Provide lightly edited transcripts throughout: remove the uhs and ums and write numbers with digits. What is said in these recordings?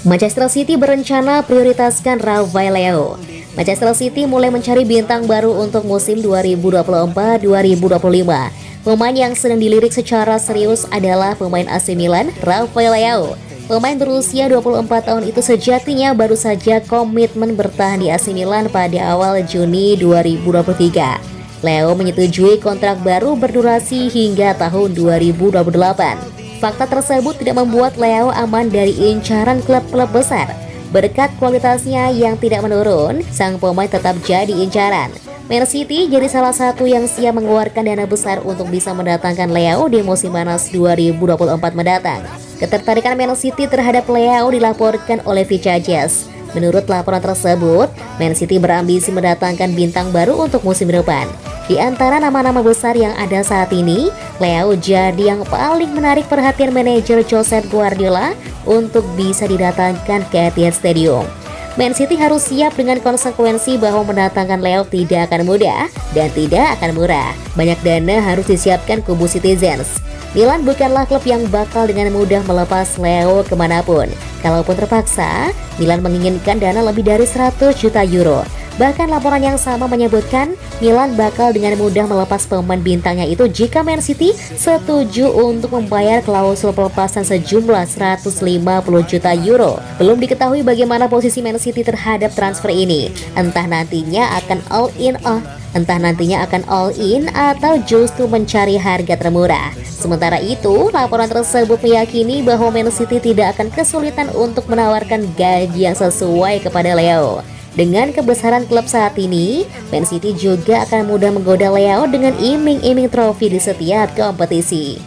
Manchester City berencana prioritaskan Rafael Leao. Manchester City mulai mencari bintang baru untuk musim 2024-2025. Pemain yang sedang dilirik secara serius adalah pemain AC Milan, Rafael Leao. Pemain berusia 24 tahun itu sejatinya baru saja komitmen bertahan di AC Milan pada awal Juni 2023. Leo menyetujui kontrak baru berdurasi hingga tahun 2028. Fakta tersebut tidak membuat Leo aman dari incaran klub-klub besar. Berkat kualitasnya yang tidak menurun, sang pemain tetap jadi incaran. Man City jadi salah satu yang siap mengeluarkan dana besar untuk bisa mendatangkan Leo di musim panas 2024 mendatang. Ketertarikan Man City terhadap Leo dilaporkan oleh Vicajes. Menurut laporan tersebut, Man City berambisi mendatangkan bintang baru untuk musim depan. Di antara nama-nama besar yang ada saat ini, Leo jadi yang paling menarik perhatian manajer Josep Guardiola untuk bisa didatangkan ke Etihad Stadium. Man City harus siap dengan konsekuensi bahwa mendatangkan Leo tidak akan mudah dan tidak akan murah. Banyak dana harus disiapkan kubu Citizens. Milan bukanlah klub yang bakal dengan mudah melepas Leo kemanapun. Kalaupun terpaksa, Milan menginginkan dana lebih dari 100 juta euro. Bahkan laporan yang sama menyebutkan Milan bakal dengan mudah melepas pemain bintangnya itu jika Man City setuju untuk membayar klausul pelepasan sejumlah 150 juta euro. Belum diketahui bagaimana posisi Man City terhadap transfer ini. Entah nantinya akan all in atau justru mencari harga termurah. Sementara itu, laporan tersebut meyakini bahwa Man City tidak akan kesulitan untuk menawarkan gaji yang sesuai kepada Leo. Dengan kebesaran klub saat ini, Man City juga akan mudah menggoda Leo dengan iming-iming trofi di setiap kompetisi.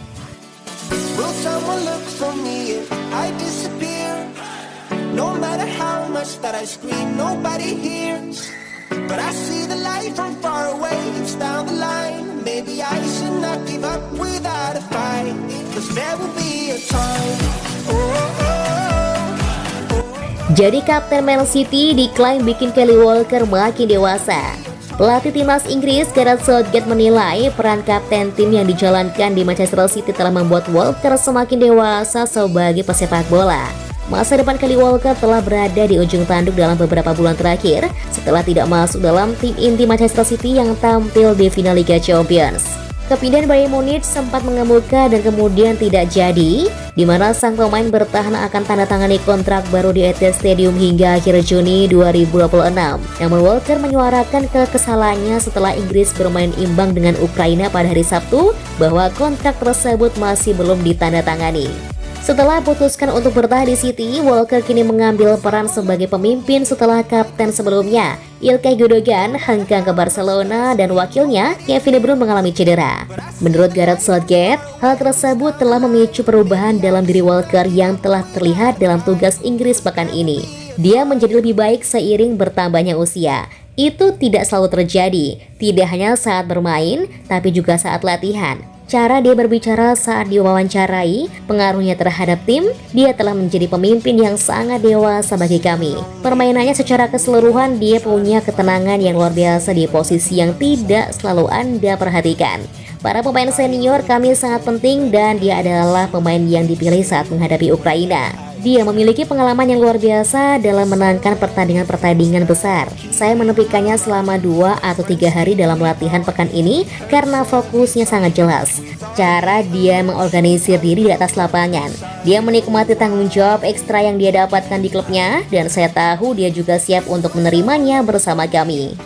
Jadi Kapten Man City diklaim bikin Kyle Walker makin dewasa. Pelatih timnas Inggris Gareth Southgate menilai peran kapten tim yang dijalankan di Manchester City telah membuat Walker semakin dewasa sebagai pesepak bola. Masa depan Kyle Walker telah berada di ujung tanduk dalam beberapa bulan terakhir setelah tidak masuk dalam tim inti Manchester City yang tampil di final Liga Champions. Kepindahan Bayern Munich sempat mengemuka dan kemudian tidak jadi, di mana sang pemain bertahan akan tanda tangani kontrak baru di Etihad Stadium hingga akhir Juni 2026. Namun Walker menyuarakan kekesalannya setelah Inggris bermain imbang dengan Ukraina pada hari Sabtu bahwa kontrak tersebut masih belum ditandatangani. Setelah putuskan untuk bertahan di City, Walker kini mengambil peran sebagai pemimpin setelah kapten sebelumnya, Ilkay Gundogan, hengkang ke Barcelona dan wakilnya, Kevin De Bruyne mengalami cedera. Menurut Gareth Southgate, hal tersebut telah memicu perubahan dalam diri Walker yang telah terlihat dalam tugas Inggris pekan ini. Dia menjadi lebih baik seiring bertambahnya usia. Itu tidak selalu terjadi, tidak hanya saat bermain, tapi juga saat latihan. Cara dia berbicara saat diwawancarai, pengaruhnya terhadap tim, dia telah menjadi pemimpin yang sangat dewasa bagi kami. Permainannya secara keseluruhan, dia punya ketenangan yang luar biasa di posisi yang tidak selalu Anda perhatikan. Para pemain senior kami sangat penting dan dia adalah pemain yang dipilih saat menghadapi Ukraina. Dia memiliki pengalaman yang luar biasa dalam menangkan pertandingan-pertandingan besar. Saya menepikannya selama 2 atau 3 hari dalam latihan pekan ini karena fokusnya sangat jelas. Cara dia mengorganisir diri di atas lapangan. Dia menikmati tanggung jawab ekstra yang dia dapatkan di klubnya dan saya tahu dia juga siap untuk menerimanya bersama kami.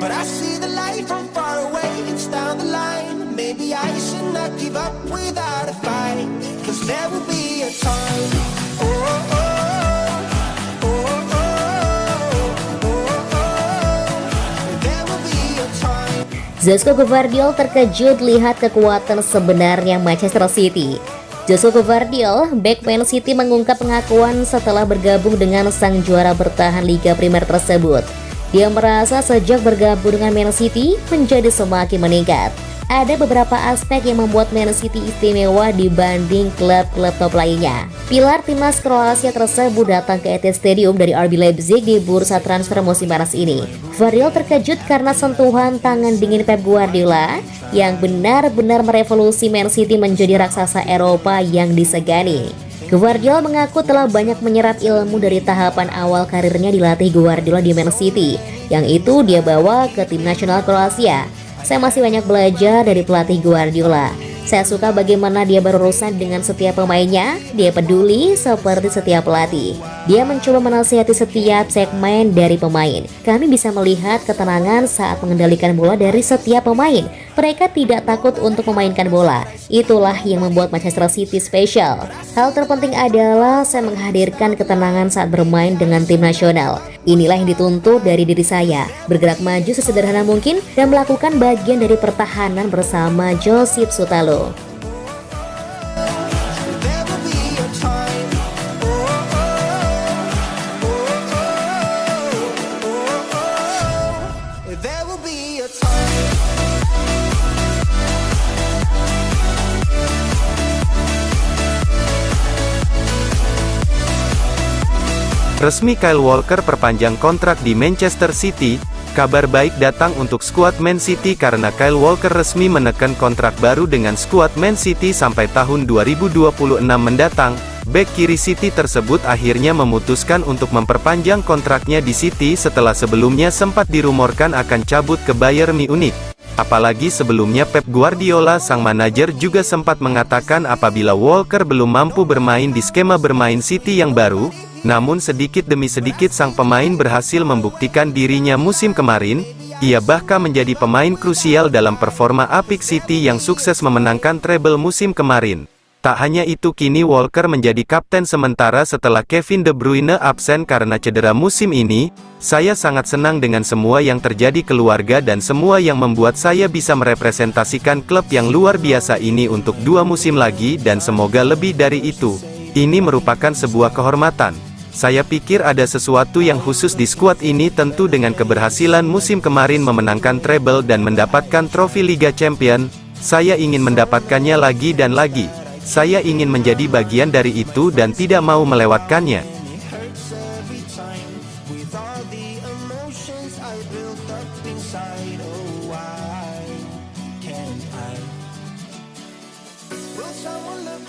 But I see the light from far away, it's down the line. Maybe I should not give up without a fight, 'cause there will be a time. Oh, oh, oh, oh, oh, oh, oh. There will be a time. Josko Gvardiol terkejut lihat kekuatan sebenarnya Manchester City. Josko Gvardiol, bek Man City mengungkap pengakuan setelah bergabung dengan sang juara bertahan Liga Primer tersebut. Dia merasa sejak bergabung dengan Man City menjadi semakin meningkat. Ada beberapa aspek yang membuat Man City istimewa dibanding klub-klub top lainnya. Pilar timnas Kroasia tersebut datang ke ET Stadium dari RB Leipzig di bursa transfer musim panas ini. Guardiola terkejut karena sentuhan tangan dingin Pep Guardiola yang benar-benar merevolusi Man City menjadi raksasa Eropa yang disegani. Guardiola mengaku telah banyak menyerap ilmu dari tahapan awal karirnya dilatih Guardiola di Man City, yang itu dia bawa ke tim nasional Kroasia. Saya masih banyak belajar dari pelatih Guardiola. Saya suka bagaimana dia berurusan dengan setiap pemainnya. Dia peduli seperti setiap pelatih. Dia mencoba menasihati setiap segmen dari pemain. Kami bisa melihat ketenangan saat mengendalikan bola dari setiap pemain. Mereka tidak takut untuk memainkan bola. Itulah yang membuat Manchester City spesial. Hal terpenting adalah saya menghadirkan ketenangan saat bermain dengan tim nasional. Inilah yang dituntut dari diri saya, bergerak maju sesederhana mungkin dan melakukan bagian dari pertahanan bersama Josip Sutalo. Resmi Kyle Walker perpanjang kontrak di Manchester City. Kabar baik datang untuk skuad Man City karena Kyle Walker resmi menekan kontrak baru dengan skuad Man City sampai tahun 2026 mendatang. Bek kiri City tersebut akhirnya memutuskan untuk memperpanjang kontraknya di City setelah sebelumnya sempat dirumorkan akan cabut ke Bayern Munich. Apalagi sebelumnya Pep Guardiola sang manajer juga sempat mengatakan apabila Walker belum mampu bermain di skema bermain City yang baru. Namun sedikit demi sedikit sang pemain berhasil membuktikan dirinya musim kemarin. Ia bahkan menjadi pemain krusial dalam performa apik City yang sukses memenangkan treble musim kemarin. Tak hanya itu, kini Walker menjadi kapten sementara setelah Kevin De Bruyne absen karena cedera musim ini. Saya sangat senang dengan semua yang terjadi keluarga dan semua yang membuat saya bisa merepresentasikan klub yang luar biasa ini untuk 2 musim lagi dan semoga lebih dari itu. Ini merupakan sebuah kehormatan. Saya pikir ada sesuatu yang khusus di skuad ini tentu dengan keberhasilan musim kemarin memenangkan treble dan mendapatkan trofi Liga Champion. Saya ingin mendapatkannya lagi dan lagi. Saya ingin menjadi bagian dari itu dan tidak mau melewatkannya.